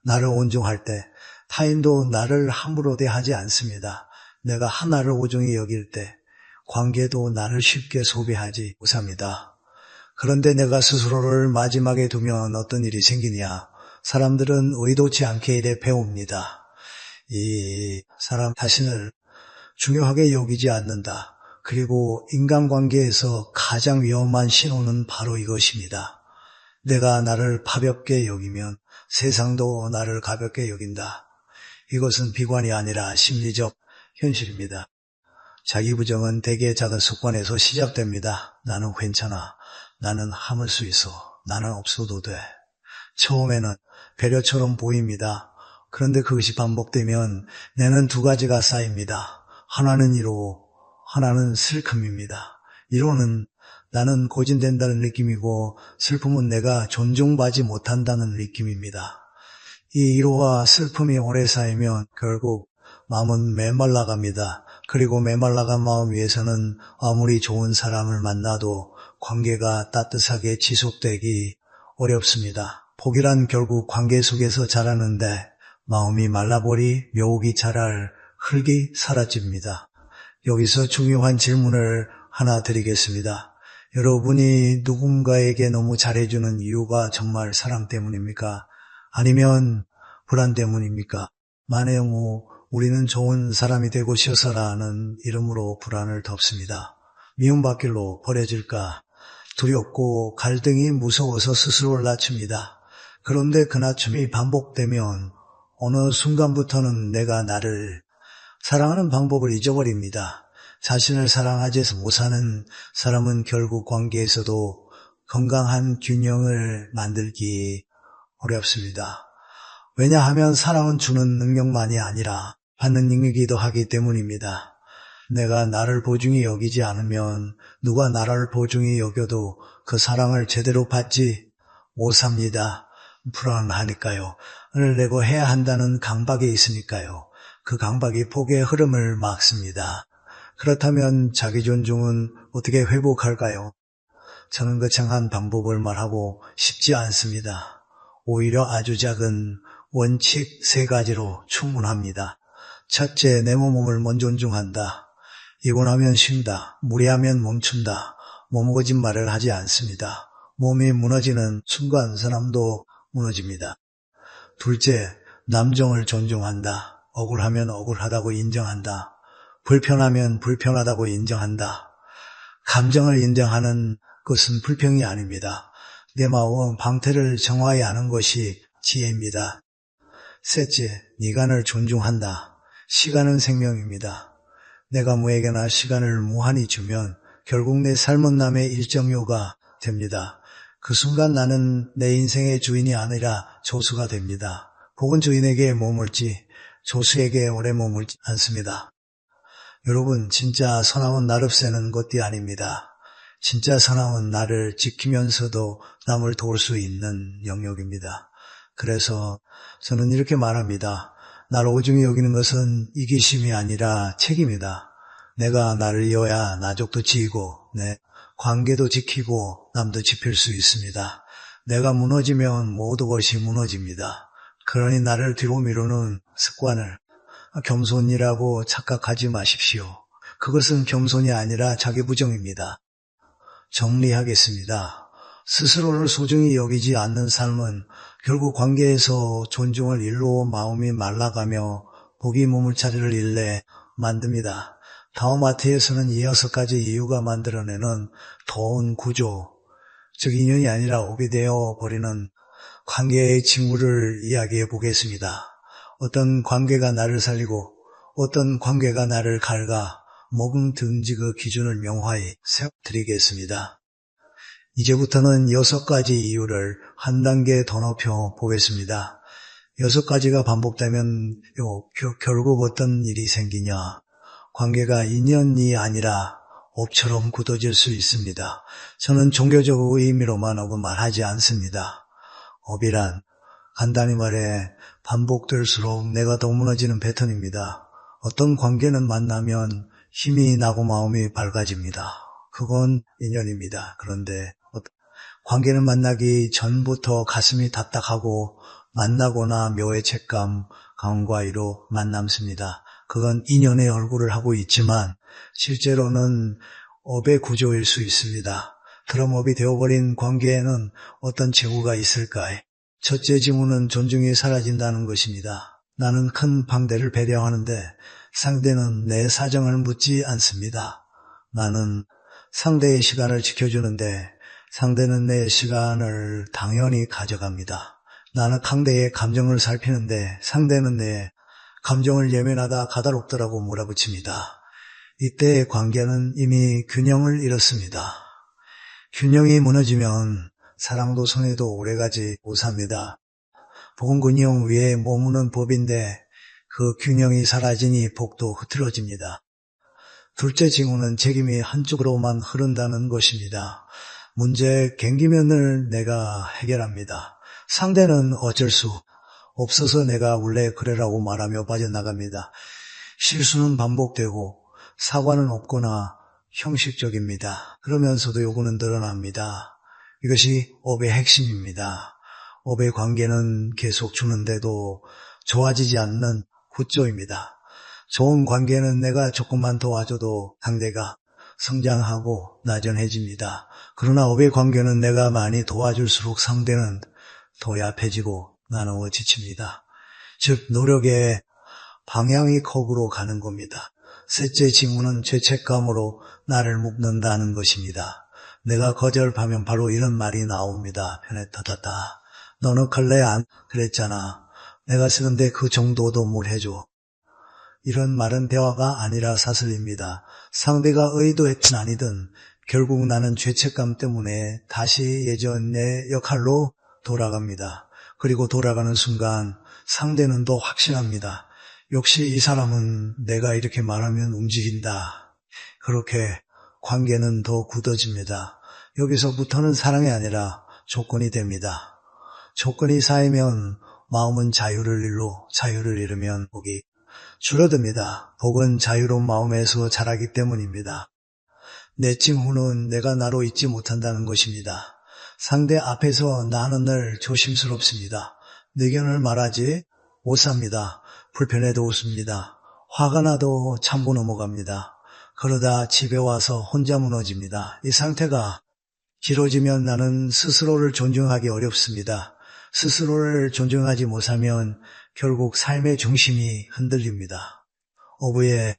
[SPEAKER 1] 나를 온중할 때 타인도 나를 함부로 대하지 않습니다. 내가 하나를 오중히 여길 때 관계도 나를 쉽게 소비하지 못합니다. 그런데 내가 스스로를 마지막에 두면 어떤 일이 생기냐? 사람들은 의도치 않게 이래 배웁니다. 이 사람 자신을 중요하게 여기지 않는다. 그리고 인간관계에서 가장 위험한 신호는 바로 이것입니다. 내가 나를 가볍게 여기면 세상도 나를 가볍게 여긴다. 이것은 비관이 아니라 심리적 현실입니다. 자기 부정은 대개 작은 습관에서 시작됩니다. 나는 괜찮아. 나는 참을 수 있어. 나는 없어도 돼. 처음에는 배려처럼 보입니다. 그런데 그것이 반복되면 내는 두 가지가 쌓입니다. 하나는 위로, 하나는 슬픔입니다. 위로는 나는 고진된다는 느낌이고 슬픔은 내가 존중받지 못한다는 느낌입니다. 이 위로와 슬픔이 오래 쌓이면 결국 마음은 메말라갑니다. 그리고 메말라간 마음 위에서는 아무리 좋은 사람을 만나도 관계가 따뜻하게 지속되기 어렵습니다. 복이란 결국 관계 속에서 자라는데 마음이 말라버리 묘기 자랄 흙이 사라집니다. 여기서 중요한 질문을 하나 드리겠습니다. 여러분이 누군가에게 너무 잘해주는 이유가 정말 사랑 때문입니까? 아니면 불안 때문입니까? 만에 우리는 좋은 사람이 되고 싶어서라는 이름으로 불안을 덮습니다. 미움받길로 버려질까? 두렵고 갈등이 무서워서 스스로를 낮춥니다. 그런데 그 낮춤이 반복되면 어느 순간부터는 내가 나를 사랑하는 방법을 잊어버립니다. 자신을 사랑하지 못하는 사람은 결국 관계에서도 건강한 균형을 만들기 어렵습니다. 왜냐하면 사랑은 주는 능력만이 아니라 받는 능력이기도 하기 때문입니다. 내가 나를 보중히 여기지 않으면 누가 나를 보중히 여겨도 그 사랑을 제대로 받지 못합니다. 불안하니까요. 을 내고 해야 한다는 강박이 있으니까요. 그 강박이 복의 흐름을 막습니다. 그렇다면 자기 존중은 어떻게 회복할까요? 저는 거창한 방법을 말하고 싶지 않습니다. 오히려 아주 작은 원칙 3가지로 충분합니다. 첫째, 내 몸을 먼저 존중한다. 피곤하면 쉰다. 무리하면 멈춘다. 거짓말을 하지 않습니다. 몸이 무너지는 순간 사람도 무너집니다. 둘째, 남정을 존중한다. 억울하면 억울하다고 인정한다. 불편하면 불편하다고 인정한다. 감정을 인정하는 것은 불평이 아닙니다. 내 마음 방태를 정화히 하는 것이 지혜입니다. 셋째, 미간을 존중한다. 시간은 생명입니다. 내가 누구에게나 시간을 무한히 주면 결국 내 삶은 남의 일정료가 됩니다. 그 순간 나는 내 인생의 주인이 아니라 조수가 됩니다. 복은 주인에게 머물지 조수에게 오래 머물지 않습니다. 여러분, 진짜 선함은 나를 없애는 것이 아닙니다. 진짜 선함은 나를 지키면서도 남을 도울 수 있는 영역입니다. 그래서 저는 이렇게 말합니다. 나를 오중히 여기는 것은 이기심이 아니라 책임이다. 내가 나를 이어야 나족도 지키고 내 관계도 지키고 남도 지킬 수 있습니다. 내가 무너지면 모든 것이 무너집니다. 그러니 나를 뒤로 미루는 습관을 겸손이라고 착각하지 마십시오. 그것은 겸손이 아니라 자기 부정입니다. 정리하겠습니다. 스스로를 소중히 여기지 않는 삶은 결국 관계에서 존중을 잃고 마음이 말라가며 복이 머물 자리를 잃게 만듭니다. 다음 아태에서는 이 6가지 이유가 만들어내는 더운 구조, 즉 인연이 아니라 옵이 되어 버리는 관계의 징후를 이야기해 보겠습니다. 어떤 관계가 나를 살리고 어떤 관계가 나를 갈가 뭐든지 그 기준을 명확히 세워드리겠습니다. 이제부터는 6가지 이유를 한 단계 더 높여 보겠습니다. 6가지가 반복되면 결국 어떤 일이 생기냐? 관계가 인연이 아니라 옵처럼 굳어질 수 있습니다. 저는 종교적 의미로만 업을 말하지 않습니다. 업이란 간단히 말해 반복될수록 내가 더 무너지는 패턴입니다. 어떤 관계는 만나면 힘이 나고 마음이 밝아집니다. 그건 인연입니다. 그런데 관계는 만나기 전부터 가슴이 답답하고 만나거나 묘의 책감, 강과이로 만남습니다. 그건 인연의 얼굴을 하고 있지만 실제로는 업의 구조일 수 있습니다. 드럼업이 되어버린 관계에는 어떤 징후가 있을까? 첫째 징후는 존중이 사라진다는 것입니다. 나는 큰 방대를 배려하는데 상대는 내 사정을 묻지 않습니다. 나는 상대의 시간을 지켜주는데 상대는 내 시간을 당연히 가져갑니다. 나는 상대의 감정을 살피는데 상대는 내 감정을 예민하다 까다롭더라고 몰아붙입니다. 이때의 관계는 이미 균형을 잃었습니다. 균형이 무너지면 사랑도 성애도 오래가지 못합니다. 복음근형 위에 머무는 법인데 그 균형이 사라지니 복도 흐트러집니다. 둘째 징후는 책임이 한쪽으로만 흐른다는 것입니다. 문제의 갱기면을 내가 해결합니다. 상대는 어쩔 수 없어서 내가 원래 그래라고 말하며 빠져나갑니다. 실수는 반복되고 사과는 없거나 형식적입니다. 그러면서도 요구는 늘어납니다. 이것이 업의 핵심입니다. 업의 관계는 계속 주는데도 좋아지지 않는 후조입니다. 좋은 관계는 내가 조금만 도와줘도 상대가 성장하고 나전해집니다. 그러나 업의 관계는 내가 많이 도와줄수록 상대는 더 약해지고 나누어 지칩니다. 즉 노력의 방향이 거꾸로 가는 겁니다. 셋째 징후는 죄책감으로 나를 묶는다는 것입니다. 내가 거절하면 바로 이런 말이 나옵니다. 편에 터졌다. 너는 근래 안 그랬잖아. 내가 쓰는데 그 정도도 뭘 해줘. 이런 말은 대화가 아니라 사슬입니다. 상대가 의도했든 아니든 결국 나는 죄책감 때문에 다시 예전의 역할로 돌아갑니다. 그리고 돌아가는 순간 상대는 더 확신합니다. 역시 이 사람은 내가 이렇게 말하면 움직인다. 그렇게 관계는 더 굳어집니다. 여기서부터는 사랑이 아니라 조건이 됩니다. 조건이 쌓이면 마음은 자유를 잃으면 복이 줄어듭니다. 복은 자유로운 마음에서 자라기 때문입니다. 내 징후는 내가 나로 있지 못한다는 것입니다. 상대 앞에서 나는 늘 조심스럽습니다. 의견을 말하지 못합니다. 불편해도 웃습니다. 화가 나도 참고 넘어갑니다. 그러다 집에 와서 혼자 무너집니다. 이 상태가 길어지면 나는 스스로를 존중하기 어렵습니다. 스스로를 존중하지 못하면 결국 삶의 중심이 흔들립니다. 어부의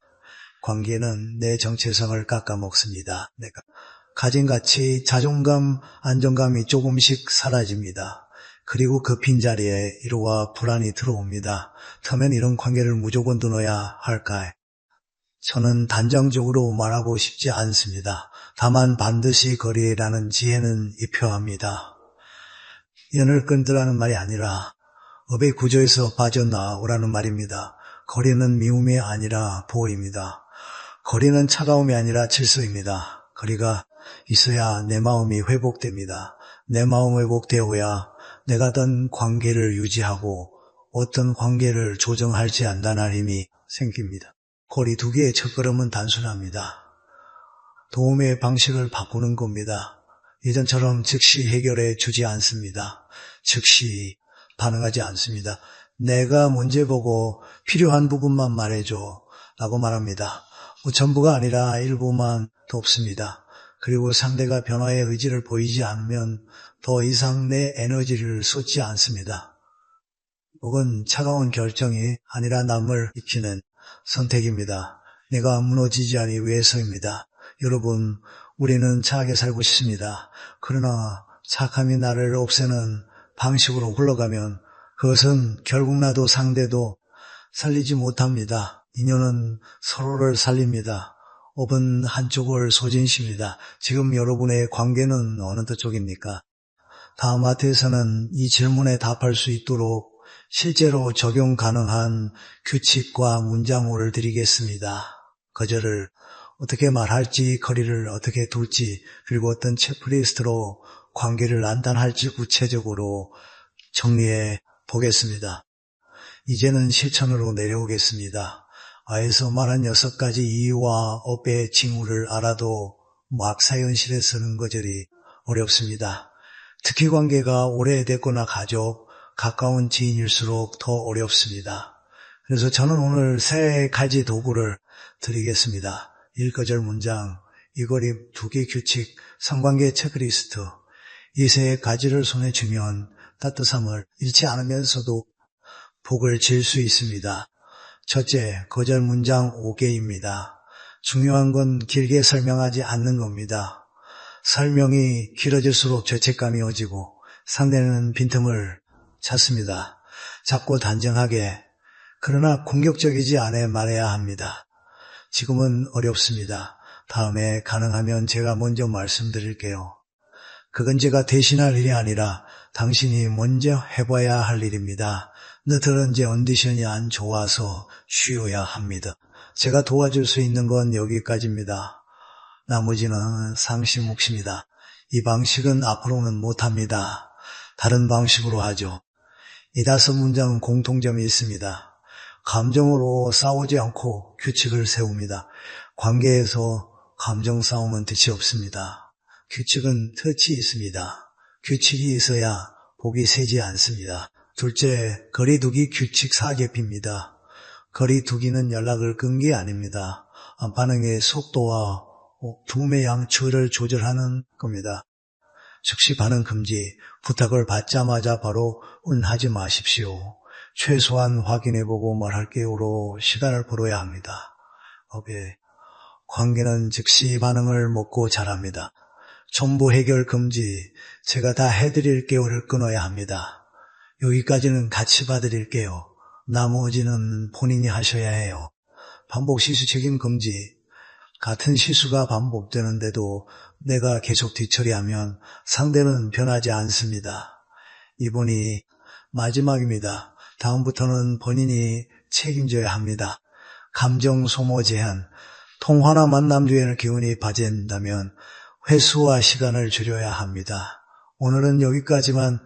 [SPEAKER 1] 관계는 내 정체성을 깎아먹습니다. 내가 가진 가치, 자존감, 안정감이 조금씩 사라집니다. 그리고 그 빈자리에 이루와 불안이 들어옵니다. 그러면 이런 관계를 무조건 끊어야 할까요? 저는 단정적으로 말하고 싶지 않습니다. 다만 반드시 거리라는 지혜는 입혀합니다. 연을 끊으라는 말이 아니라 업의 구조에서 빠져나오라는 말입니다. 거리는 미움이 아니라 보호입니다. 거리는 차가움이 아니라 질서입니다. 거리가 있어야 내 마음이 회복됩니다. 내 마음 회복되어야 내가 어떤 관계를 유지하고 어떤 관계를 조정할지 안다는 힘이 생깁니다. 거리 두 개의 첫걸음은 단순합니다. 도움의 방식을 바꾸는 겁니다. 예전처럼 즉시 해결해 주지 않습니다. 즉시 반응하지 않습니다. 내가 문제 보고 필요한 부분만 말해줘 라고 말합니다. 전부가 아니라 일부만 돕습니다. 그리고 상대가 변화의 의지를 보이지 않으면 더 이상 내 에너지를 쏟지 않습니다. 혹은 차가운 결정이 아니라 남을 지키는 선택입니다. 내가 무너지지 않기 위해서입니다. 여러분, 우리는 착하게 살고 싶습니다. 그러나 착함이 나를 없애는 방식으로 흘러가면 그것은 결국 나도 상대도 살리지 못합니다. 인연은 서로를 살립니다. 업은 한쪽을 소진십니다. 지금 여러분의 관계는 어느 쪽입니까? 다음 아트에서는 이 질문에 답할 수 있도록 실제로 적용 가능한 규칙과 문장호를 드리겠습니다. 거절을 어떻게 말할지, 거리를 어떻게 둘지, 그리고 어떤 체크리스트로 관계를 안단할지 구체적으로 정리해 보겠습니다. 이제는 실천으로 내려오겠습니다. 아에서 말한 6가지 이유와 업의 징후를 알아도 막사 현실에 서는 거절이 어렵습니다. 특히 관계가 오래됐거나 가족, 가까운 지인일수록 더 어렵습니다. 그래서 저는 오늘 3가지 도구를 드리겠습니다. 1거절 문장, 이거리 두기 규칙, 성관계 체크리스트, 이 세 가지를 손에 쥐면 따뜻함을 잃지 않으면서도 복을 질 수 있습니다. 첫째, 거절 문장 5개입니다. 중요한 건 길게 설명하지 않는 겁니다. 설명이 길어질수록 죄책감이 오지고 상대는 빈틈을 찾습니다. 작고 단정하게, 그러나 공격적이지 않아 말해야 합니다. 지금은 어렵습니다. 다음에 가능하면 제가 먼저 말씀드릴게요. 그건 제가 대신할 일이 아니라 당신이 먼저 해봐야 할 일입니다. 너들은 이제 컨디션이 안 좋아서 쉬어야 합니다. 제가 도와줄 수 있는 건 여기까지입니다. 나머지는 상식 몫입니다. 이 방식은 앞으로는 못합니다. 다른 방식으로 하죠. 이 5문장은 공통점이 있습니다. 감정으로 싸우지 않고 규칙을 세웁니다. 관계에서 감정 싸움은 뜻이 없습니다. 규칙은 덫이 있습니다. 규칙이 있어야 복이 새지 않습니다. 둘째, 거리두기 규칙 4개입니다. 거리두기는 연락을 끈 게 아닙니다. 반응의 속도와 두매 양측을 조절하는 겁니다. 즉시 반응 금지, 부탁을 받자마자 바로 응하지 마십시오. 최소한 확인해보고 말할게요로 시간을 벌어야 합니다. 관계는 즉시 반응을 먹고 자랍니다. 전부 해결 금지, 제가 다 해드릴게요를 끊어야 합니다. 여기까지는 같이 봐드릴게요. 나머지는 본인이 하셔야 해요. 반복 실수 책임 금지, 같은 실수가 반복되는데도 내가 계속 뒤처리하면 상대는 변하지 않습니다. 이번이 마지막입니다. 다음부터는 본인이 책임져야 합니다. 감정 소모 제한, 통화나 만남 중에는 기운이 빠진다면 횟수와 시간을 줄여야 합니다. 오늘은 여기까지만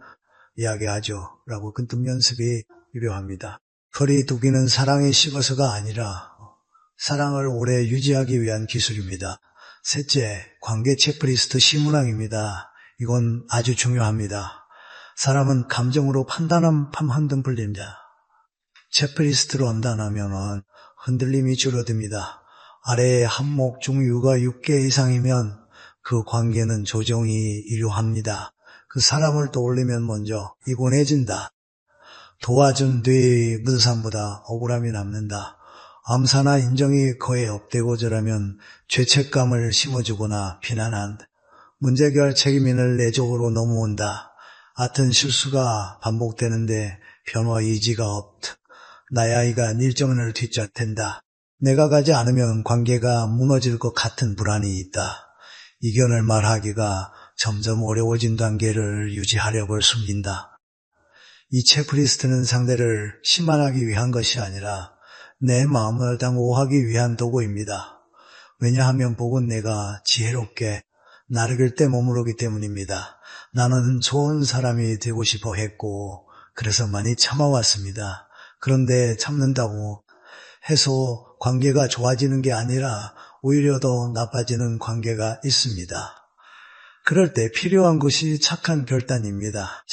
[SPEAKER 1] 이야기하죠. 라고 끊는 연습이 필요합니다. 거리두기는 사랑이 식어서가 아니라 사랑을 오래 유지하기 위한 기술입니다. 셋째, 관계 체크리스트 10문항입니다. 이건 아주 중요합니다. 사람은 감정으로 판단한 판단 불립니다. 체크리스트로 판단하면 흔들림이 줄어듭니다. 아래의 한목 중 유가 6개 이상이면 그 관계는 조정이 일요합니다. 그 사람을 떠올리면 먼저 이곤해진다. 도와준 뒤 무드산보다 억울함이 남는다. 암사나 인정이 거의 없대고저라면 죄책감을 심어주거나 비난한다. 문제 해결 책임인을 내 쪽으로 넘어온다. 같은 실수가 반복되는데 변화 의지가 없다. 나의 아이가 일정을 뒤쫓댄다. 내가 가지 않으면 관계가 무너질 것 같은 불안이 있다. 이견을 말하기가 점점 어려워진 단계를 유지하려고 숨긴다. 이 체크리스트는 상대를 심한하기 위한 것이 아니라 내 마음을 당오하기 위한 도구입니다. 왜냐하면 복은 내가 지혜롭게 나르길 때 머무르기 때문입니다. 나는 좋은 사람이 되고 싶어 했고 그래서 많이 참아왔습니다. 그런데 참는다고 해서 관계가 좋아지는 게 아니라 오히려 더 나빠지는 관계가 있습니다. 그럴 때 필요한 것이 착한 결단입니다.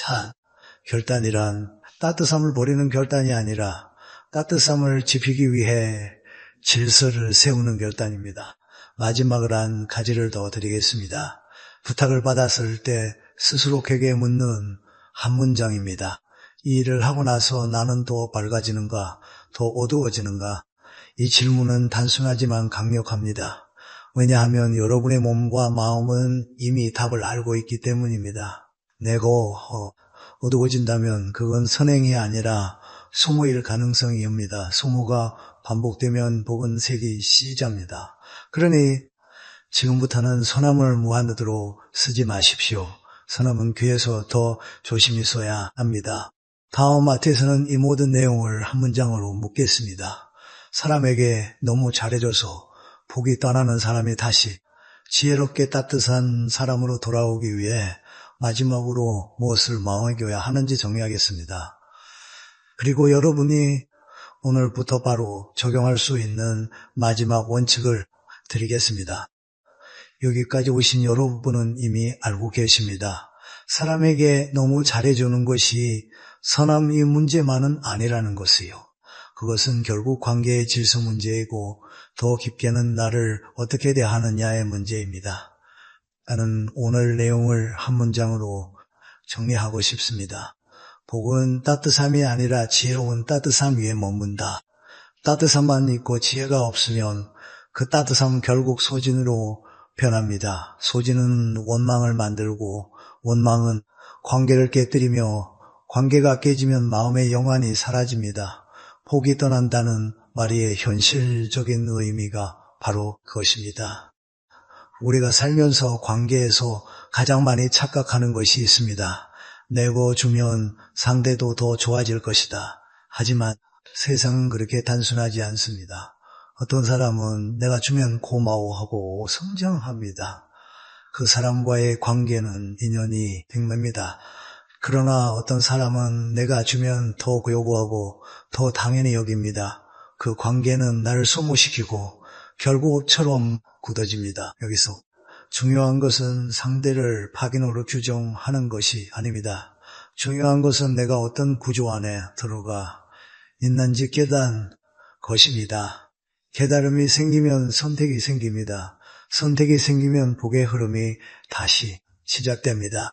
[SPEAKER 1] 결단이란 따뜻함을 버리는 결단이 아니라 따뜻함을 지키기 위해 질서를 세우는 결단입니다. 마지막으로 한 가지를 더 드리겠습니다. 부탁을 받았을 때 스스로에게 묻는 한 문장입니다. 이 일을 하고 나서 나는 더 밝아지는가, 더 어두워지는가? 이 질문은 단순하지만 강력합니다. 왜냐하면 여러분의 몸과 마음은 이미 답을 알고 있기 때문입니다. 내고 어두워진다면 그건 선행이 아니라 소모일 가능성이옵니다. 소모가 반복되면 복은 색이 시작합니다. 그러니 지금부터는 선함을 무한으로 쓰지 마십시오. 선함은 귀에서 더 조심히 써야 합니다. 다음 마트에서는 이 모든 내용을 한 문장으로 묻겠습니다. 사람에게 너무 잘해줘서 복이 떠나는 사람이 다시 지혜롭게 따뜻한 사람으로 돌아오기 위해 마지막으로 무엇을 마음먹여야 하는지 정리하겠습니다. 그리고 여러분이 오늘부터 바로 적용할 수 있는 마지막 원칙을 드리겠습니다. 여기까지 오신 여러분은 이미 알고 계십니다. 사람에게 너무 잘해주는 것이 선함의 문제만은 아니라는 것이요. 그것은 결국 관계의 질서 문제이고 더 깊게는 나를 어떻게 대하느냐의 문제입니다. 나는 오늘 내용을 한 문장으로 정리하고 싶습니다. 복은 따뜻함이 아니라 지혜로운 따뜻함 위에 머문다. 따뜻함만 있고 지혜가 없으면 그 따뜻함은 결국 소진으로 변합니다. 소진은 원망을 만들고 원망은 관계를 깨뜨리며 관계가 깨지면 마음의 영안이 사라집니다. 복이 떠난다는 말의 현실적인 의미가 바로 그것입니다. 우리가 살면서 관계에서 가장 많이 착각하는 것이 있습니다. 내고 주면 상대도 더 좋아질 것이다. 하지만 세상은 그렇게 단순하지 않습니다. 어떤 사람은 내가 주면 고마워하고 성장합니다. 그 사람과의 관계는 인연이 백매입니다. 그러나 어떤 사람은 내가 주면 더 요구하고 더 당연히 여깁니다. 그 관계는 나를 소모시키고 결국처럼 굳어집니다. 여기서 중요한 것은 상대를 파기노로 규정하는 것이 아닙니다. 중요한 것은 내가 어떤 구조 안에 들어가 있는지 깨닫는 것입니다. 깨달음이 생기면 선택이 생깁니다. 선택이 생기면 복의 흐름이 다시 시작됩니다.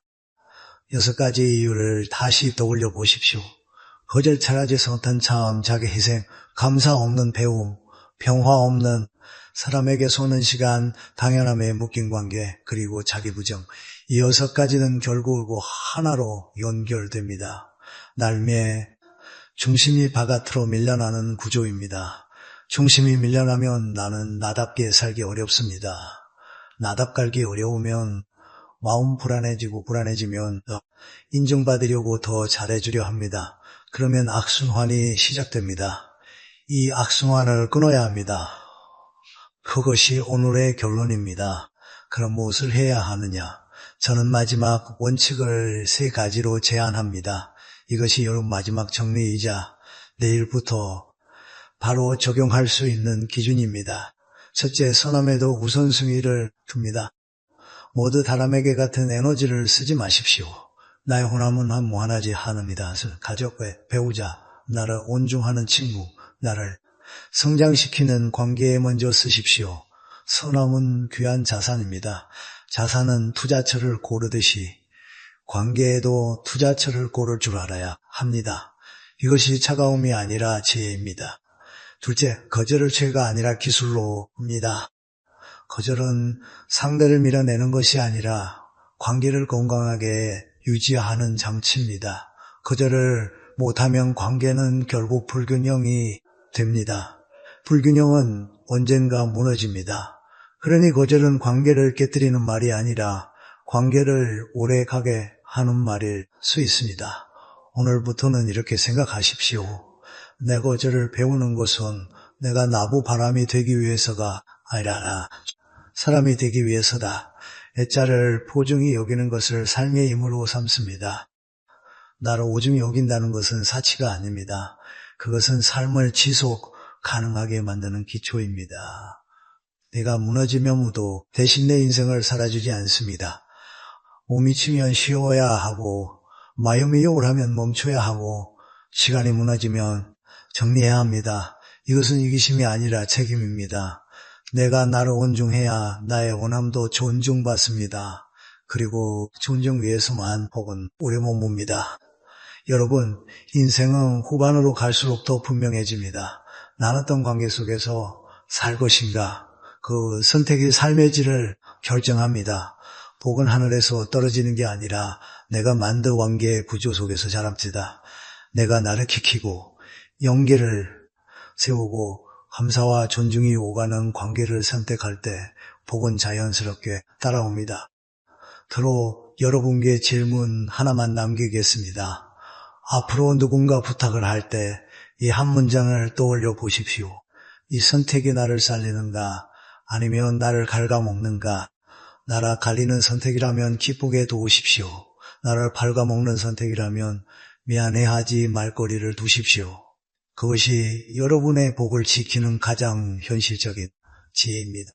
[SPEAKER 1] 6가지 이유를 다시 떠올려 보십시오. 거절차라지 못한 참, 자기 희생, 감사 없는 배움, 평화 없는 사람에게 쏘는 시간, 당연함에 묶인 관계, 그리고 자기 부정. 이 6가지는 결국 하나로 연결됩니다. 날매 중심이 바깥으로 밀려나는 구조입니다. 중심이 밀려나면 나는 나답게 살기 어렵습니다. 나답게 어려우면 마음 불안해지면 인정받으려고 더 잘해주려 합니다. 그러면 악순환이 시작됩니다. 이 악순환을 끊어야 합니다. 그것이 오늘의 결론입니다. 그럼 무엇을 해야 하느냐? 저는 마지막 원칙을 3가지로 제안합니다. 이것이 여러분 마지막 정리이자 내일부터 바로 적용할 수 있는 기준입니다. 첫째, 선함에도 우선순위를 둡니다. 모두 사람에게 같은 에너지를 쓰지 마십시오. 나의 호남은 무한하지 않습니다. 가족, 배우자, 나를 온중하는 친구, 나를 성장시키는 관계에 먼저 쓰십시오. 선함은 귀한 자산입니다. 자산은 투자처를 고르듯이 관계에도 투자처를 고를 줄 알아야 합니다. 이것이 차가움이 아니라 지혜입니다. 둘째, 거절을 죄가 아니라 기술로입니다. 거절은 상대를 밀어내는 것이 아니라 관계를 건강하게 유지하는 장치입니다. 거절을 못하면 관계는 결국 불균형이 됩니다. 불균형은 언젠가 무너집니다. 그러니 거절은 관계를 깨뜨리는 말이 아니라 관계를 오래가게 하는 말일 수 있습니다. 오늘부터는 이렇게 생각하십시오. 내 거절을 배우는 것은 내가 나부 바람이 되기 위해서가 아니라 사람이 되기 위해서다. 애자를 포중히 여기는 것을 삶의 힘으로 삼습니다. 나를 오중히 여긴다는 것은 사치가 아닙니다. 그것은 삶을 지속 가능하게 만드는 기초입니다. 내가 무너지면 무도 대신 내 인생을 살아주지 않습니다. 몸이 치면 쉬어야 하고 마음이 요울하면 멈춰야 하고 시간이 무너지면 정리해야 합니다. 이것은 이기심이 아니라 책임입니다. 내가 나를 온중해야 나의 원함도 존중받습니다. 그리고 존중 위해서만 복은 오래 머뭅니다. 여러분, 인생은 후반으로 갈수록 더 분명해집니다. 나눴던 관계 속에서 살 것인가? 그 선택이 삶의 질을 결정합니다. 복은 하늘에서 떨어지는 게 아니라 내가 만든 관계의 구조 속에서 자랍니다. 내가 나를 지키고 연계를 세우고 감사와 존중이 오가는 관계를 선택할 때 복은 자연스럽게 따라옵니다. 더러 여러분께 질문 하나만 남기겠습니다. 앞으로 누군가 부탁을 할 때 이 한 문장을 떠올려 보십시오. 이 선택이 나를 살리는가 아니면 나를 갉아먹는가? 나를 갈리는 선택이라면 기쁘게 도우십시오. 나를 갉아먹는 선택이라면 미안해하지 말거리를 두십시오. 그것이 여러분의 복을 지키는 가장 현실적인 지혜입니다.